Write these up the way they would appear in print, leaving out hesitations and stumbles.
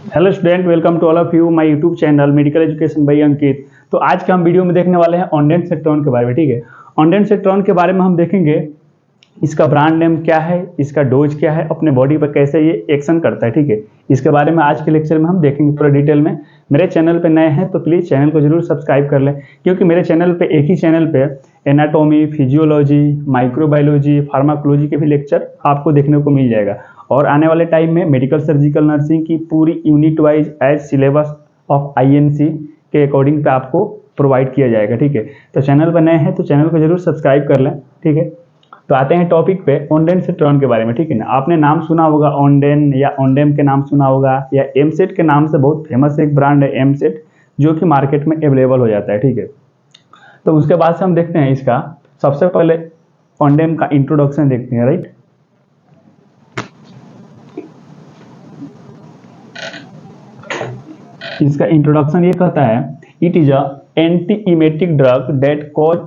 Hello student, welcome to all of you my YouTube channel medical education by Ankit. तो आज का हम video में देखने वाले हैं ऑन्डेंसेट्रॉन के बारे में। ठीक है, ऑन्डेंसेट्रॉन के बारे में हम देखेंगे इसका ब्रांड नेम क्या है, इसका डोज क्या है, अपने बॉडी पर कैसे ये एक्शन करता है। ठीक है, इसके बारे में आज के लेक्चर में हम देखेंगे पूरा डिटेल में। मेरे चैनल पे नए हैं तो प्लीज़ चैनल को जरूर सब्सक्राइब कर लें, क्योंकि मेरे चैनल पे एक ही चैनल पे एनाटॉमी, फिजियोलॉजी, माइक्रोबायोलॉजी, फार्माकोलॉजी के भी लेक्चर आपको देखने को मिल जाएगा। और आने वाले टाइम में मेडिकल सर्जिकल नर्सिंग की पूरी unit wise as syllabus of INC के अकॉर्डिंग पे आपको प्रोवाइड किया जाएगा। ठीक है, तो चैनल पर नए हैं तो चैनल को जरूर सब्सक्राइब कर लें। ठीक है, तो आते हैं टॉपिक पे ऑन्डेंसेट्रॉन के बारे में। ठीक है ना, आपने नाम सुना होगा ऑन्डेन या ऑन्डेम के नाम सुना होगा, या एमसेट के नाम से बहुत फेमस एक ब्रांड है एमसेट, जो कि मार्केट में अवेलेबल हो जाता है। ठीक है, तो उसके बाद से हम देखते हैं इसका सबसे पहले ऑन्डेम का इंट्रोडक्शन देखते हैं। राइट, इसका इंट्रोडक्शन ये कहता है it is a anti emetic drug that cause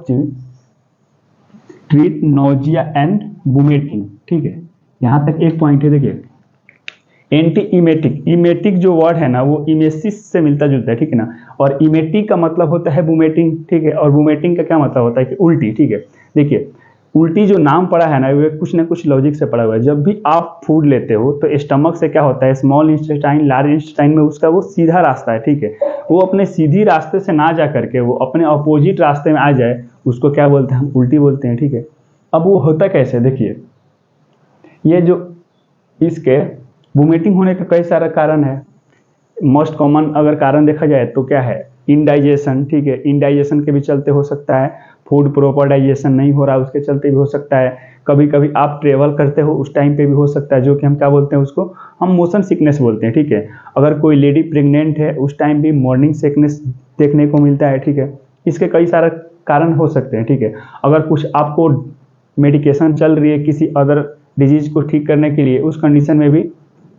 treat nausea and vomiting. ठीक है, यहां तक एक पॉइंट है। देखिए, एंटी इमेटिक, इमेटिक जो वर्ड है ना वो इमेसिस से मिलता जुलता है। ठीक है ना, और इमेटिक का मतलब होता है वोमिटिंग। ठीक है, और वोमिटिंग का क्या मतलब होता है कि उल्टी। ठीक है, देखिए उल्टी जो नाम पड़ा है ना वो कुछ ना कुछ लॉजिक से पड़ा हुआ है। जब भी आप फूड लेते हो तो स्टमक से क्या होता है, स्मॉल इंटेस्टाइन, लार्ज इंटेस्टाइन में उसका वो सीधा रास्ता है। ठीक है, वो अपने सीधी रास्ते से ना जा करके वो अपने अपोजिट रास्ते में आ जाए, उसको क्या बोलते हैं, हम उल्टी बोलते हैं। ठीक है, अब वो होता कैसे, देखिए ये जो इसके वोमिटिंग होने का कई सारा कारण है। मोस्ट कॉमन अगर कारण देखा जाए तो क्या है, इनडाइजेशन। ठीक है, इनडाइजेशन के भी चलते हो सकता है, फूड प्रॉपर डाइजेशन नहीं हो रहा उसके चलते भी हो सकता है। कभी कभी आप ट्रेवल करते हो उस टाइम पे भी हो सकता है, जो कि हम क्या बोलते हैं, उसको हम मोशन सिकनेस बोलते हैं। ठीक है, अगर कोई लेडी प्रेग्नेंट है उस टाइम भी मॉर्निंग सिकनेस देखने को मिलता है। ठीक है, इसके कई सारे कारण हो सकते हैं। ठीक है, अगर कुछ आपको मेडिकेशन चल रही है किसी अदर डिजीज को ठीक करने के लिए, उस कंडीशन में भी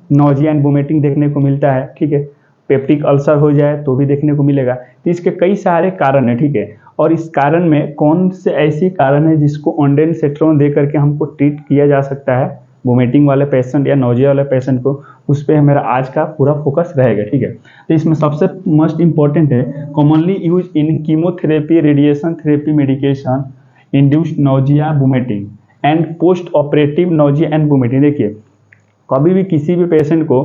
नोजिया एंड वोमिटिंग देखने को मिलता है। ठीक है, पेप्टिक अल्सर हो जाए तो भी देखने को मिलेगा। तो इसके कई सारे कारण है। ठीक है, और इस कारण में कौन से ऐसी कारण है जिसको ऑन्डेंसेट्रॉन दे करके हमको ट्रीट किया जा सकता है वोमिटिंग वाले पेशेंट या नोजिया वाले पेशेंट को, उस पर मेरा आज का पूरा फोकस रहेगा। ठीक है, तो इसमें सबसे मोस्ट इंपॉर्टेंट है commonly use in chemotherapy, radiation therapy medication induced nausea vomiting and post operative nausea and vomiting. देखिए कभी भी किसी भी पेशेंट को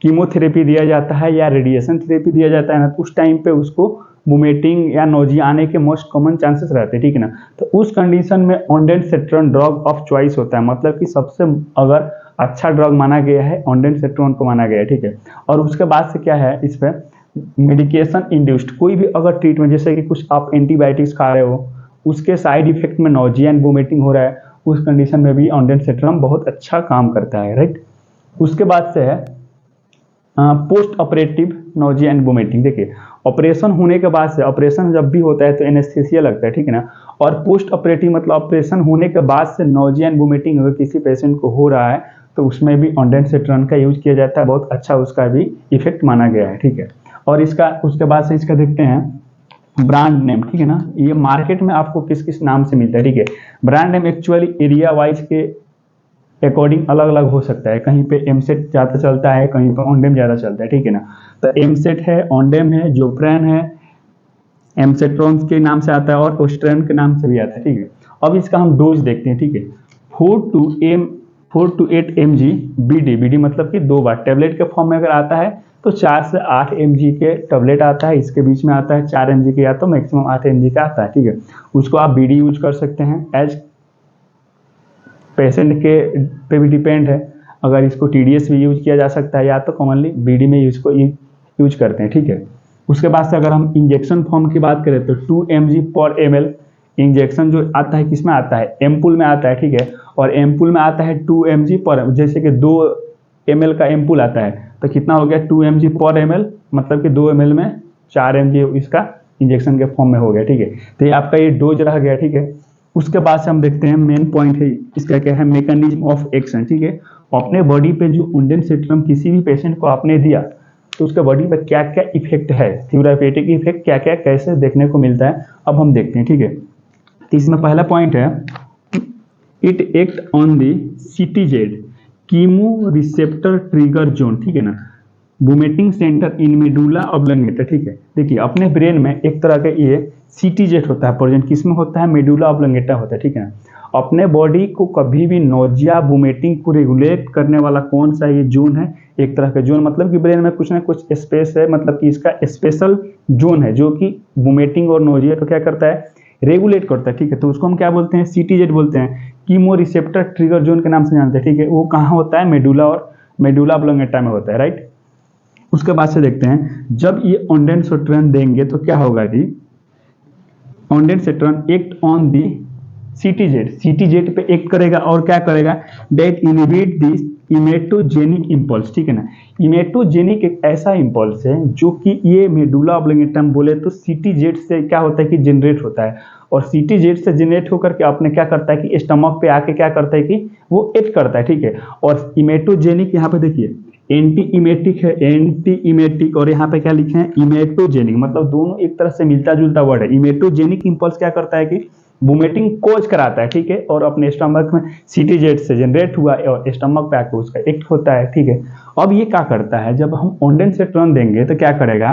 कीमोथेरेपी दिया जाता है या रेडिएशन थेरेपी दिया जाता है ना, तो उस टाइम पे उसको वोमिटिंग या नोजिया आने के मोस्ट कॉमन चांसेस रहते हैं। ठीक है ना, तो उस कंडीशन में ऑन्डेंसेट्रॉन ड्रग ऑफ चॉइस होता है, मतलब कि सबसे अगर अच्छा ड्रग माना गया है ऑन्डेंसेट्रॉन को माना गया है। ठीक है, और उसके बाद से क्या है, इस पर मेडिकेशन इंड्यूस्ड कोई भी अगर ट्रीटमेंट, जैसे कि कुछ आप एंटीबायोटिक्स खा रहे हो उसके साइड इफेक्ट में नोजिया एंड वोमिटिंग हो रहा है, उस कंडीशन में भी ऑन्डेंसेट्रॉन बहुत अच्छा काम करता है। राइट, उसके बाद से है post operative nausea and vomiting. देखिए ऑपरेशन होने के बाद से, ऑपरेशन जब भी होता है तो एनेस्थीसिया लगता है। ठीक है ना, और पोस्ट ऑपरेटिव मतलब ऑपरेशन होने के बाद से नोजिया एंड वोमिटिंग अगर किसी पेशेंट को हो रहा है तो उसमें भी ऑन्डेंसेट्रॉन का यूज किया जाता है, बहुत अच्छा उसका भी इफेक्ट माना गया है। ठीक है, और इसका उसके बाद से इसका देखते हैं ब्रांड नेम। ठीक है ना, ये मार्केट में आपको किस किस नाम से मिलता है। ठीक है, brand name actually area wise के अकॉर्डिंग अलग अलग हो सकता है, कहीं पे एमसेट ज़्यादा चलता है, कहीं पे ऑन्डेम ज़्यादा चलता है। ठीक है ना, तो एमसेट है, ऑन्डेम है, जोप्रेन है, एमसेट्रॉन के नाम से आता है और ओस्ट्रेन के नाम से भी आता है। ठीक है, अब इसका हम डोज देखते हैं। ठीक है, 4 to 8 mg BD, BD मतलब कि 2 बार टेबलेट के फॉर्म में अगर आता है तो 4 से 8 mg के टेबलेट आता है, इसके बीच में आता है 4 mg के या तो मैक्सिमम 8 mg का आता है। ठीक है, उसको आप BD यूज कर सकते हैं, एज पेशेंट के पे भी डिपेंड है। अगर इसको TDS भी यूज किया जा सकता है या तो कॉमनली BD में यूज करते हैं। ठीक है, उसके बाद से अगर हम इंजेक्शन फॉर्म की बात करें तो 2 mg पर ml इंजेक्शन जो आता है किसमें आता है, एम्पुल में आता है। ठीक है, और एम्पुल में आता है 2 mg पर, जैसे कि 2 ml का एम्पुल आता है तो कितना हो गया 2 mg पर ml, मतलब कि 2 ml में 4 mg इसका इंजेक्शन के फॉर्म में हो गया। ठीक है, तो ये आपका ये डोज रह गया। ठीक है, उसके बाद से हम देखते हैं मेन पॉइंट है इसका क्या है, मैकेनिज्म ऑफ एक्शन। ठीक है, अपने बॉडी पे जो ऑन्डेंसेट्रॉन किसी भी पेशेंट को आपने दिया तो उसके बॉडी पे क्या क्या इफेक्ट है, थेरापेटिक इफेक्ट क्या क्या कैसे देखने को मिलता है, अब हम देखते हैं। ठीक है, तो इसमें पहला पॉइंट है it act on the CTZ chemo receptor trigger zone. ठीक है ना, बुमेटिंग सेंटर इन मेडुला ऑब्लोंगेटा, ठीक है। देखिए अपने ब्रेन में एक तरह का ये सीटीजेट होता है प्रेजेंट, किसमें होता है, मेडुला ऑब्लोंगेटा होता है, ठीक है। अपने बॉडी को कभी भी नोजिया बुमेटिंग को रेगुलेट करने वाला कौन सा ये जोन है, एक तरह का जोन, मतलब कि ब्रेन में कुछ ना कुछ स्पेस है, मतलब कि इसका स्पेशल जोन है जो कि बुमेटिंग और नोजिया को क्या करता है, रेगुलेट करता है, ठीक है। तो उसको हम क्या बोलते हैं, सीटीजेट बोलते हैं, कीमो रिसेप्टर ट्रिगर जोन के नाम से जानते हैं, ठीक है। वो कहाँ होता है, मेडुला और मेडुला ऑब्लोंगेटा में होता है, राइट। उसके बाद से देखते हैं जब ये ऑन्डेंसेट्रॉन देंगे तो क्या होगा कि ऑन्डेंसेट्रॉन एक्ट ऑन दी सीटीजेट पे एक्ट करेगा और क्या करेगा, डेट इनहिबिट दिस इमेटोजेनिक इंपल्स, ठीक है ना। इमेटोजेनिक एक ऐसा इंपल्स है जो कि ये मेडुला ऑब्लोंगेटा में बोले तो सीटीजेट से क्या होता है कि जनरेट होता है, और सीटीजेट से जनरेट होकर के अपने क्या करता है कि स्टमक पे आके क्या करता है कि वो एक्ट करता है, ठीक है। और इमेटोजेनिक यहाँ पे देखिए एंटी इमेटिक है, एंटी इमेटिक, और यहाँ पे क्या लिखे हैं, इमेटोजेनिक, मतलब दोनों एक तरह से मिलता जुलता वर्ड है। इमेटोजेनिक इंपल्स क्या करता है कि बुमेटिंग कोज कराता है, ठीक है, और अपने स्टमक में सीटीजेट से जनरेट हुआ और स्टमक पे आके उसका एक्ट होता है, ठीक है। अब ये क्या करता है, जब हम ऑन्डेंसेट्रॉन देंगे तो क्या करेगा,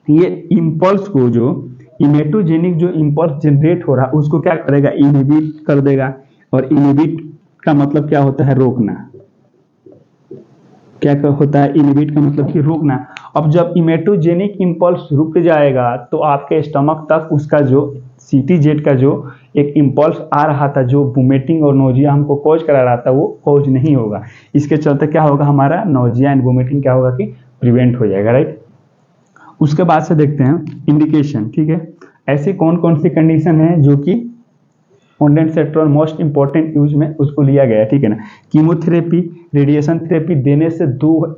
ये इंपल्स को जो इमेटोजेनिक जो इंपल्स जनरेट हो रहा है उसको क्या करेगा, इनहिबिट कर देगा, और इनहिबिट का मतलब क्या होता है, रोकना। क्या होता है, इनहिबिट का मतलब कि रोकना। अब जब इमेटोजेनिक इंपल्स रुक जाएगा तो आपके स्टमक तक उसका जो सीटीजेट का जो एक इंपल्स आ रहा था जो वोमिटिंग और नोजिया हमको कॉज करा रहा था वो कॉज नहीं होगा। इसके चलते क्या होगा, हमारा नोजिया एंड वोमिटिंग क्या होगा कि प्रिवेंट हो जाएगा, राइट। उसके बाद से देखते हैं इंडिकेशन, ठीक है। ऐसी कौन कौन सी कंडीशन है जो कि ऑन्डेंसेट्रॉन मोस्ट इंपॉर्टेंट यूज में उसको लिया गया है, ठीक है ना। कीमोथेरेपी, रेडिएशन थेरेपी देने से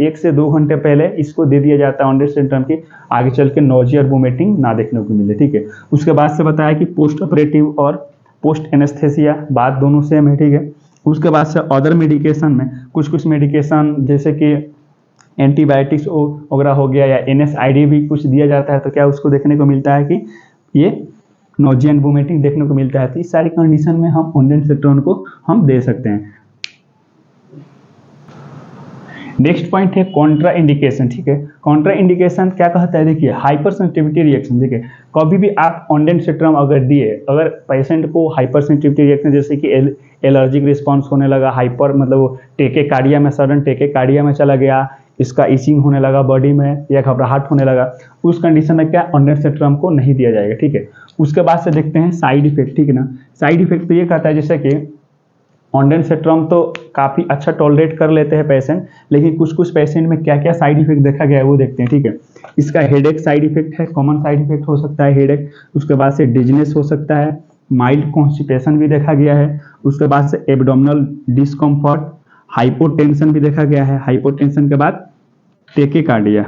1 से 2 घंटे पहले इसको दे दिया जाता है ऑन्डेंसेट्रॉन की, आगे चल के नोजिया और वोमिटिंग ना देखने को मिले, ठीक है। उसके बाद से बताया कि पोस्ट ऑपरेटिव और पोस्ट एनेस्थेसिया बात दोनों सेम है, ठीक है। उसके बाद से अदर मेडिकेशन में कुछ मेडिकेशन जैसे कि एंटीबायोटिक्स वगैरह हो गया या NSAID भी कुछ दिया जाता है, तो क्या उसको देखने को मिलता है कि ये नोजिया एंड वोमिटिंग देखने को मिलता है। तो इस सारी कंडीशन में हम ऑन्डेंसेट्रॉन को हम दे सकते हैं। नेक्स्ट पॉइंट है कॉन्ट्रा इंडिकेशन, ठीक है। कॉन्ट्रा इंडिकेशन क्या कहता है, देखिए हाइपर सेंसिटिविटी रिएक्शन। देखिए कभी भी आप ऑन्डेंसेट्रॉन अगर दिए, अगर पेशेंट को हाइपर सेंसिटिविटी रिएक्शन जैसे कि एलर्जिक रिस्पॉन्स होने लगा, हाइपर मतलब टेकेकार्डिया में, सडन टेकेकार्डिया में चला गया, इसका इचिंग होने लगा बॉडी में या घबराहट होने लगा, उस कंडीशन में क्या ऑन्डेंसेट्रॉन को नहीं दिया जाएगा, ठीक है। उसके बाद से देखते हैं साइड इफेक्ट, ठीक है ना। साइड इफेक्ट तो ये कहता है जैसे कि ऑन्डेंसेट्रॉन तो काफ़ी अच्छा टॉलरेट कर लेते हैं पेशेंट, लेकिन कुछ पेशेंट में क्या क्या साइड इफेक्ट देखा गया है वो देखते हैं, ठीक है। इसका हेडेक साइड इफेक्ट है, कॉमन साइड इफेक्ट हो सकता है हेडेक। उसके बाद से डिजनेस हो सकता है, माइल्ड कॉन्स्टिपेशन भी देखा गया है। उसके बाद से एब्डोमिनल डिस्कम्फर्ट, हाइपोटेंशन भी देखा गया है। हाइपोटेंशन के बाद टेकेकार्डिया,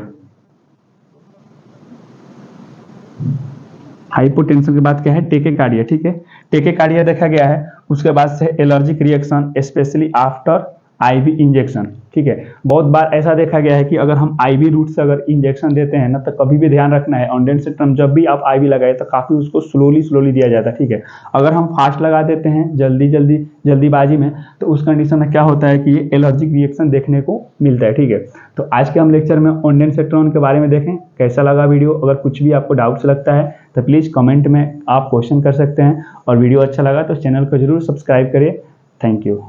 हाइपोटेंशन के बाद क्या है, टेकेकार्डिया, ठीक है। टेकेकार्डिया देखा गया है। उसके बाद से allergic reaction specially after IV injection, ठीक है। बहुत बार ऐसा देखा गया है कि अगर हम आईवी रूट से अगर इंजेक्शन देते हैं ना, तो कभी भी ध्यान रखना है ऑन्डेंसेट्रॉन जब भी आप आईवी लगाए तो काफ़ी उसको स्लोली दिया जाता है, ठीक है। अगर हम फास्ट लगा देते हैं जल्दीबाजी में, तो उस कंडीशन में क्या होता है कि ये एलर्जिक रिएक्शन देखने को मिलता है, ठीक है। तो आज के हम लेक्चर में ऑन्डेंसेट्रॉन के बारे में देखें। कैसा लगा वीडियो, अगर कुछ भी आपको डाउट्स लगता है तो प्लीज़ कमेंट में आप क्वेश्चन कर सकते हैं, और वीडियो अच्छा लगा तो चैनल को जरूर सब्सक्राइब करिए। Thank you.